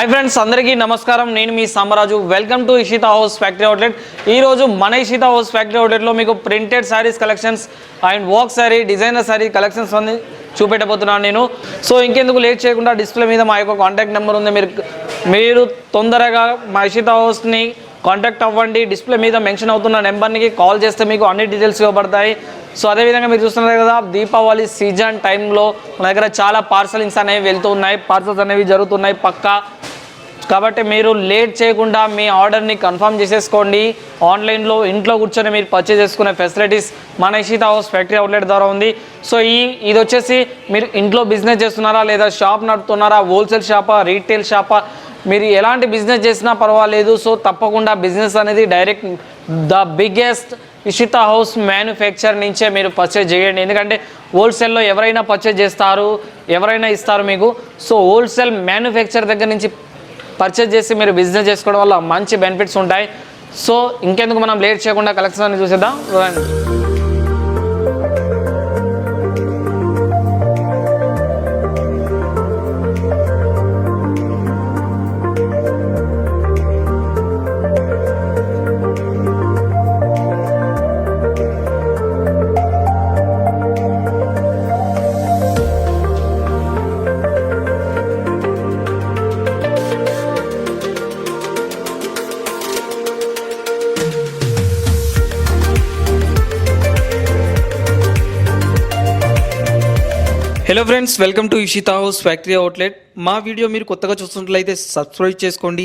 Hi friends अंदर की नमस्कार నేను మీ Samaraju welcome to Ishita house factory outlet ఈ రోజు మన ఇషితా హౌస్ ఫ్యాక్టరీ అవుట్లెట్ లో మీకు printed saris collections and work sari designer sari collections అన్ని చూపెట్టబోతున్నాను నేను సో ఇంకెందుకు లేట్ చేయకుండా డిస్ప్లే మీద మా యొక్క కాంటాక్ట్ నెంబర్ ఉంది మీరు తొందరగా మా ఇషితా హౌస్ ని కాంటాక్ట్ అవ్వండి డిస్ప్లే మీద మెన్షన్ అవుతున్న నెంబర్ కి కాల్ చేస్తే మీకు అన్ని డీటెయిల్స్ ఇవ్వబడతాయి సో అదే విధంగా మీరు చూస్తున్నారు కదా దీపావళి సీజన్ టైంలో మన దగ్గర చాలా పార్సలింగ్స్ అనేవి వెళ్తూ ఉన్నాయి పార్సల్స్ అనేవి జరుగుతున్నాయి పక్కా కాబట్టి మీరు లేట్ చేయకుండా మీ ఆర్డర్ని కన్ఫర్మ్ చేసేసుకోండి ఆన్లైన్లో ఇంట్లో కూర్చొని మీరు పర్చేస్ చేసుకునే ఫెసిలిటీస్ మన ఇషితా హౌస్ ఫ్యాక్టరీ అవుట్లెట్ ద్వారా ఉంది సో ఇది వచ్చేసి మీరు ఇంట్లో బిజినెస్ చేస్తున్నారా లేదా షాప్ నడుపుతున్నారా హోల్సేల్ షాపా రీటైల్ షాపా మీరు ఎలాంటి బిజినెస్ చేసినా పర్వాలేదు సో తప్పకుండా బిజినెస్ అనేది direct the biggest Ishita house manufacture నుంచే మీరు పర్చేజ్ చేయండి ఎందుకంటే హోల్సేల్లో ఎవరైనా పర్చేజ్ చేస్తారు ఎవరైనా ఇస్తారు మీకు సో హోల్సేల్ మ్యానుఫ్యాక్చర్ దగ్గర నుంచి పర్చేజ్ చేసి మీరు బిజినెస్ చేసుకోవడం వల్ల మంచి బెనిఫిట్స్ ఉంటాయి సో ఇంకెందుకు మనం లేట్ చేయకుండా కలెక్షన్ అని చూసేద్దాం రండి hello friends welcome to Ishita house factory outlet మా వీడియో మీరు కొత్తగా చూస్తున్నట్లయితే సబ్స్క్రైబ్ చేసుకోండి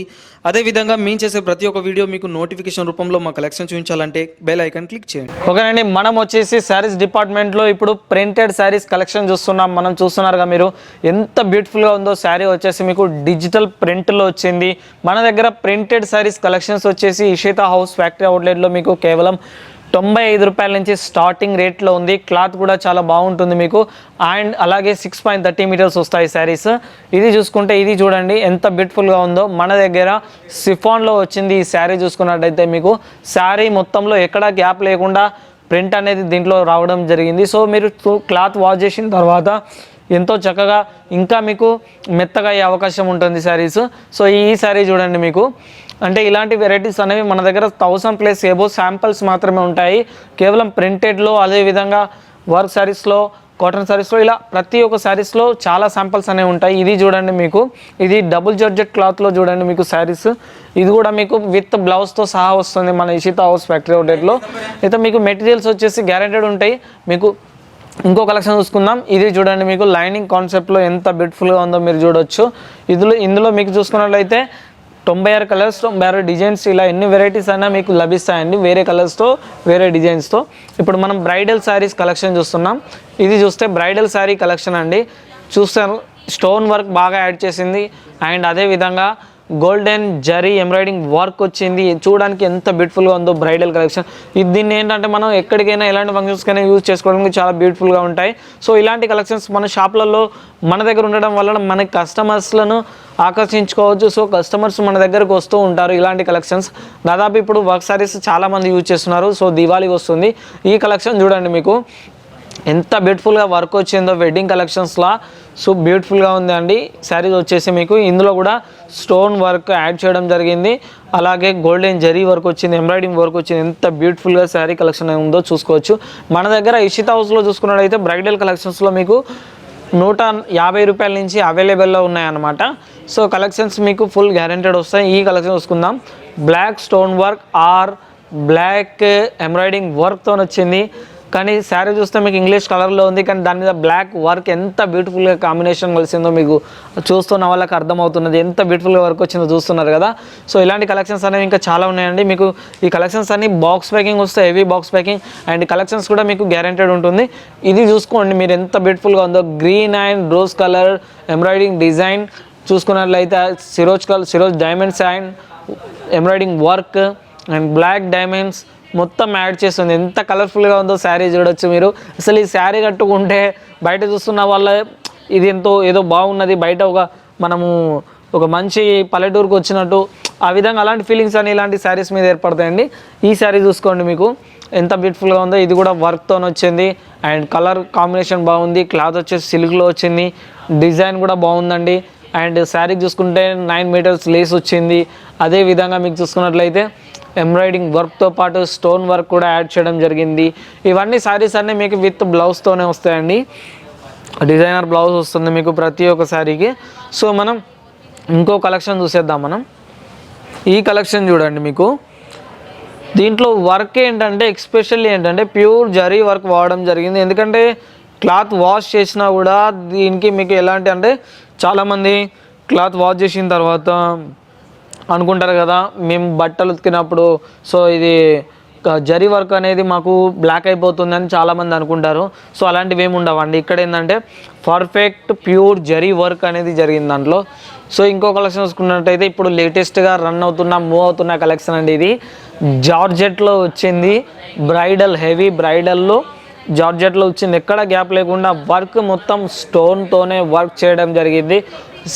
అదేవిధంగా మేము చేసే ప్రతి ఒక్క వీడియో మీకు నోటిఫికేషన్ రూపంలో మా కలెక్షన్ చూపించాలంటే బెల్ ఐకాన్ క్లిక్ చేయండి ఓకేనండి మనం వచ్చేసి శారీస్ డిపార్ట్మెంట్లో ఇప్పుడు ప్రింటెడ్ శారీస్ కలెక్షన్ చూస్తున్నాం మనం చూస్తున్నారుగా మీరు ఎంత బ్యూటిఫుల్గా ఉందో శారీ వచ్చేసి మీకు డిజిటల్ ప్రింట్లో వచ్చింది మన దగ్గర ప్రింటెడ్ శారీస్ కలెక్షన్స్ వచ్చేసి ఇషితా హౌస్ ఫ్యాక్టరీ అవుట్లెట్లో మీకు కేవలం 95 రూపాయల నుంచి స్టార్టింగ్ రేట్లో ఉంది క్లాత్ కూడా చాలా బాగుంటుంది మీకు అండ్ అలాగే 6.30 మీటర్స్ వస్తాయి శారీస్ ఇది చూసుకుంటే ఇది చూడండి ఎంత బ్యూటిఫుల్గా ఉందో మన దగ్గర సిఫాన్లో వచ్చింది ఈ శారీ చూసుకున్నట్టయితే మీకు శారీ మొత్తంలో ఎక్కడా గ్యాప్ లేకుండా ప్రింట్ అనేది దీంట్లో రావడం జరిగింది సో మీరు క్లాత్ వాష్ చేసిన తర్వాత ఎంతో చక్కగా ఇంకా మీకు మెత్తగా అయ్యే అవకాశం ఉంటుంది శారీస్ సో ఈ శారీ చూడండి మీకు అంటే ఇలాంటి వెరైటీస్ అనేవి మన దగ్గర 1000+ ఏబో శాంపిల్స్ మాత్రమే ఉంటాయి కేవలం ప్రింటెడ్లో అదేవిధంగా వర్క్ శారీస్లో కాటన్ శారీస్లో ఇలా ప్రతి ఒక్క శారీస్లో చాలా శాంపిల్స్ అనేవి ఉంటాయి ఇది చూడండి మీకు ఇది డబుల్ జార్జెట్ క్లాత్లో చూడండి మీకు శారీస్ ఇది కూడా మీకు విత్ బ్లౌజ్తో సహా వస్తుంది మన ఇషితా హౌస్ ఫ్యాక్టరీ అవుట్లెట్లో అయితే మీకు మెటీరియల్స్ వచ్చేసి గ్యారెంటెడ్ ఉంటాయి మీకు ఇంకో కలెక్షన్ చూసుకుందాం ఇది చూడండి మీకు లైనింగ్ కాన్సెప్ట్లో ఎంత బ్యూటిఫుల్గా ఉందో మీరు చూడొచ్చు ఇందులో మీకు చూసుకున్నట్లయితే 96 కలర్స్ 96 డిజైన్స్ ఇలా ఎన్ని వెరైటీస్ అయినా మీకు లభిస్తాయండి వేరే కలర్స్తో వేరే డిజైన్స్తో ఇప్పుడు మనం బ్రైడల్ శారీస్ కలెక్షన్ చూస్తున్నాం ఇది చూస్తే బ్రైడల్ శారీ కలెక్షన్ అండి చూస్తాను స్టోన్ వర్క్ బాగా యాడ్ చేసింది అండ్ అదేవిధంగా గోల్డెన్ జరీ ఎంబ్రాయిడింగ్ వర్క్ వచ్చింది చూడడానికి ఎంత బ్యూటిఫుల్గా ఉందో బ్రైడల్ కలెక్షన్ దీన్ని ఏంటంటే మనం ఎక్కడికైనా ఎలాంటి ఫంక్షన్స్కైనా యూజ్ చేసుకోవడానికి చాలా బ్యూటిఫుల్గా ఉంటాయి సో ఇలాంటి కలెక్షన్స్ మన షాప్లలో మన దగ్గర ఉండడం వల్ల మన కస్టమర్స్లను ఆకర్షించుకోవచ్చు సో కస్టమర్స్ మన దగ్గరకు వస్తూ ఉంటారు ఇలాంటి కలెక్షన్స్ దాదాపు ఇప్పుడు వర్క్ సారీస్ చాలామంది యూజ్ చేస్తున్నారు సో దివాళీకి వస్తుంది ఈ కలెక్షన్ చూడండి మీకు ఎంత బ్యూటిఫుల్గా వర్క్ వచ్చిందో వెడ్డింగ్ కలెక్షన్స్లా సో బ్యూటిఫుల్గా ఉంది అండి శారీస్ వచ్చేసి మీకు ఇందులో కూడా స్టోన్ వర్క్ యాడ్ చేయడం జరిగింది అలాగే గోల్డెన్ జరీ వర్క్ వచ్చింది ఎంబ్రాయిడింగ్ వర్క్ వచ్చింది ఎంత బ్యూటిఫుల్గా శారీ కలెక్షన్ ఉందో చూసుకోవచ్చు మన దగ్గర ఇషితా హౌస్లో చూసుకున్నట్టయితే బ్రైడల్ కలెక్షన్స్లో మీకు 150 రూపాయల నుంచి అవైలబుల్లో ఉన్నాయన్నమాట సో కలెక్షన్స్ మీకు ఫుల్ గ్యారెంటెడ్ వస్తాయి ఈ కలెక్షన్ చూసుకుందాం black stone work or black embroidering వర్క్తో వచ్చింది కానీ శారీ చూస్తే మీకు ఇంగ్లీష్ కలర్లో ఉంది కానీ దాని మీద బ్లాక్ వర్క్ ఎంత బ్యూటిఫుల్గా కాంబినేషన్ కలిసిందో మీకు చూస్తున్న వాళ్ళకి అర్థమవుతున్నది ఎంత బ్యూటిఫుల్గా వర్క్ వచ్చిందో చూస్తున్నారు కదా సో ఇలాంటి కలెక్షన్స్ అనేవి ఇంకా చాలా ఉన్నాయండి మీకు ఈ కలెక్షన్స్ అన్ని బాక్స్ ప్యాకింగ్ వస్తాయి heavy box packing and collections కూడా మీకు గ్యారెంటెడ్ ఉంటుంది ఇది చూసుకోండి మీరు ఎంత బ్యూటిఫుల్గా ఉందో green and rose colour embroiding design చూసుకున్నట్లయితే సిరోజ్ diamonds and embroiding work and black diamonds మొత్తం యాడ్ చేస్తుంది ఎంత కలర్ఫుల్గా ఉందో శారీ చూడొచ్చు మీరు అసలు ఈ శారీ కట్టుకుంటే బయట చూస్తున్న వాళ్ళ ఇది ఏదో బాగున్నది బయట మనము ఒక మంచి పల్లెటూరుకు వచ్చినట్టు ఆ విధంగా అలాంటి ఫీలింగ్స్ అని ఇలాంటి శారీస్ మీద ఏర్పడతాయండి ఈ శారీ చూసుకోండి మీకు ఎంత బ్యూటిఫుల్గా ఉందో ఇది కూడా వర్క్తో వచ్చింది అండ్ కలర్ కాంబినేషన్ బాగుంది క్లాత్ వచ్చేసి సిల్క్లో వచ్చింది డిజైన్ కూడా బాగుందండి అండ్ శారీకి చూసుకుంటే 9 మీటర్స్ లేస్ వచ్చింది. అదేవిధంగా మీకు చూసుకున్నట్లయితే ఎంబ్రాయిడింగ్ వర్క్తో పాటు స్టోన్ వర్క్ కూడా యాడ్ చేయడం జరిగింది. ఇవన్నీ శారీస్ అన్నీ మీకు విత్ బ్లౌజ్తోనే వస్తాయండి. డిజైనర్ బ్లౌజ్ వస్తుంది మీకు ప్రతి ఒక్క శారీకి. సో మనం ఇంకో కలెక్షన్ చూసేద్దాం. మనం ఈ కలెక్షన్ చూడండి. మీకు దీంట్లో వర్క్ ఏంటంటే ఎక్స్పెషల్లీ ఏంటంటే ప్యూర్ జరీ వర్క్ వాడడం జరిగింది. ఎందుకంటే క్లాత్ వాష్ చేసినా కూడా దీనికి మీకు ఎలాంటి అంటే చాలామంది క్లాత్ వాష్ చేసిన తర్వాత అనుకుంటారు కదా, మేము బట్టలు ఉతికినప్పుడు సో ఇది జరీ వర్క్ అనేది మాకు బ్లాక్ అయిపోతుందని చాలామంది అనుకుంటారు. సో అలాంటివి ఏమి ఉండవండి. ఇక్కడ ఏంటంటే పర్ఫెక్ట్ ప్యూర్ జరీ వర్క్ అనేది జరిగింది దాంట్లో. సో ఇంకో కలెక్షన్ చూసుకున్నట్టయితే ఇప్పుడు లేటెస్ట్గా మూవ్ అవుతున్న కలెక్షన్ అండి. ఇది జార్జెట్లో వచ్చింది. బ్రైడల్ హెవీ బ్రైడల్లో జార్జెట్లో వచ్చింది. ఎక్కడ గ్యాప్ లేకుండా వర్క్ మొత్తం స్టోన్తోనే వర్క్ చేయడం జరిగింది.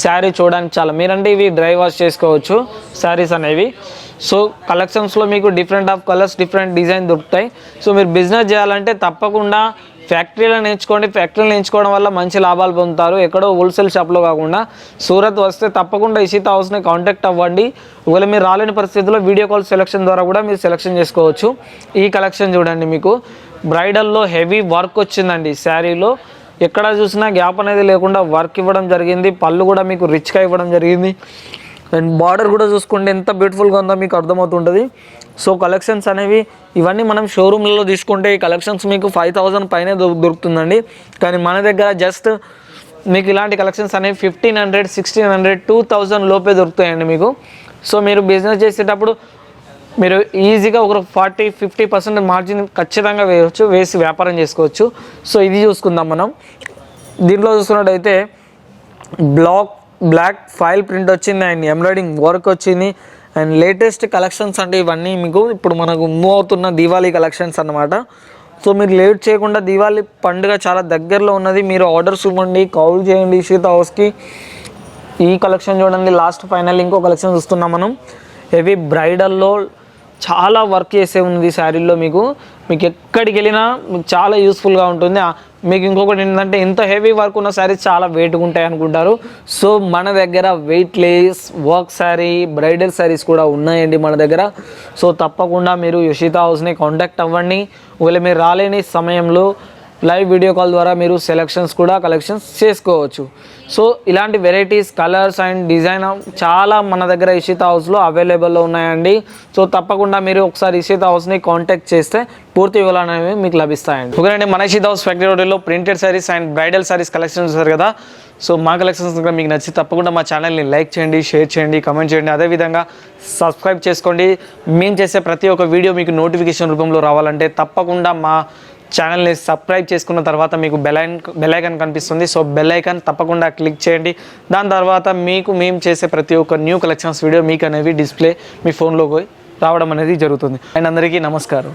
శారీ చూడడానికి చాలా మీరంటే ఇవి డ్రై వాష్ చేసుకోవచ్చు శారీస్ అనేవి. సో కలెక్షన్స్లో మీకు different of colours different design దొరుకుతాయి. సో మీరు బిజినెస్ చేయాలంటే తప్పకుండా ఫ్యాక్టరీలో నేర్చుకోండి. ఫ్యాక్టరీలో నేర్చుకోవడం వల్ల మంచి లాభాలు పొందుతారు. ఎక్కడో హోల్సేల్ షాప్లో కాకుండా సూరత్ వస్తే తప్పకుండా ఇషితా హౌస్ని కాంటాక్ట్ అవ్వండి. ఒకవేళ మీరు రాలేని పరిస్థితుల్లో వీడియో కాల్ సెలెక్షన్ ద్వారా కూడా మీరు సెలెక్షన్ చేసుకోవచ్చు. ఈ కలెక్షన్ చూడండి. మీకు బ్రైడల్లో హెవీ వర్క్ వచ్చిందండి. శారీలో ఎక్కడ చూసినా గ్యాప్ అనేది లేకుండా వర్క్ ఇవ్వడం జరిగింది. పళ్ళు కూడా మీకు రిచ్గా ఇవ్వడం జరిగింది. అండ్ బార్డర్ కూడా చూసుకుంటే ఎంత బ్యూటిఫుల్గా ఉందో మీకు అర్థమవుతుంటుంది. సో కలెక్షన్స్ అనేవి ఇవన్నీ మనం షోరూమ్లలో తీసుకుంటే ఈ కలెక్షన్స్ మీకు 5000 పైనే దొరుకుతుందండి. కానీ మన దగ్గర జస్ట్ మీకు ఇలాంటి కలెక్షన్స్ అనేవి 1500, 1600, 2000 లోపే దొరుకుతాయండి మీకు. సో మీరు బిజినెస్ చేసేటప్పుడు మీరు ఈజీగా ఒక 40-50% మార్జిన్ ఖచ్చితంగా వేసి వ్యాపారం చేసుకోవచ్చు. సో ఇది చూసుకుందాం మనం. దీంట్లో చూసుకున్నట్టయితే బ్లాక్ ఫైల్ ప్రింట్ వచ్చింది అండ్ ఎంబ్రాయిడింగ్ వర్క్ వచ్చింది. అండ్ లేటెస్ట్ కలెక్షన్స్ అంటే ఇవన్నీ మీకు ఇప్పుడు మనకు మూవ్ అవుతున్న దీవాళీ కలెక్షన్స్ అన్నమాట. సో మీరు లేట్ చేయకుండా దీవాళీ పండుగ చాలా దగ్గరలో ఉన్నది. మీరు ఆర్డర్స్ ఇవ్వండి, కాల్ చేయండి ఇషితా హౌస్కి. ఈ కలెక్షన్ చూడండి. లాస్ట్ ఫైనల్ ఇంకో కలెక్షన్ చూస్తున్నాం మనం. హెవీ బ్రైడల్లో చాలా వర్క్ చేసే ఉంది శారీలో. మీకు ఎక్కడికి వెళ్ళినా మీకు చాలా యూస్ఫుల్గా ఉంటుంది. మీకు ఇంకొకటి ఏంటంటే ఇంత హెవీ వర్క్ ఉన్న శారీస్ చాలా వెయిట్గా ఉంటాయి అనుకుంటారు. సో మన దగ్గర weight less work sari bridal saris కూడా ఉన్నాయండి మన దగ్గర. సో తప్పకుండా మీరు ఇషితా హౌస్ని కాంటాక్ట్ అవ్వండి. ఒకవేళ మీరు రాలేని సమయంలో లైవ్ వీడియో కాల్ ద్వారా మీరు కలెక్షన్స్ చేసుకోవచ్చు. సో ఇలాంటి వెరైటీస్ కలర్స్ అండ్ డిజైన్ చాలా మన దగ్గర ఇషితా హౌస్లో అవైలబుల్లో ఉన్నాయండి. సో తప్పకుండా మీరు ఒకసారి ఇషితా హౌస్ని కాంటాక్ట్ చేస్తే పూర్తి వివరాలు అనేవి మీకు లభిస్తాయండి. ఓకేనండి, మన ఇషితా హౌస్ ఫ్యాక్టరీ రోడ్లో printed saris and bridal saris collection చూసారు కదా. సో మా కలెక్షన్స్ మీకు నచ్చి తప్పకుండా మా ఛానల్ని లైక్ చేయండి, షేర్ చేయండి, కమెంట్ చేయండి. అదేవిధంగా సబ్స్క్రైబ్ చేసుకోండి. మేము చేసే ప్రతి ఒక్క వీడియో మీకు నోటిఫికేషన్ రూపంలో రావాలంటే తప్పకుండా మా ఛానల్ని సబ్స్క్రైబ్ చేసుకున్న తర్వాత మీకు బెల్ ఐకాన్ కనిపిస్తుంది. సో బెల్ ఐకాన్ తప్పకుండా క్లిక్ చేయండి. దాని తర్వాత మేము చేసే ప్రతి ఒక్క న్యూ కలెక్షన్స్ వీడియో మీకు అనేవి డిస్ప్లే మీ ఫోన్లోకి రావడం అనేది జరుగుతుంది. అండ్ అందరికీ నమస్కారం.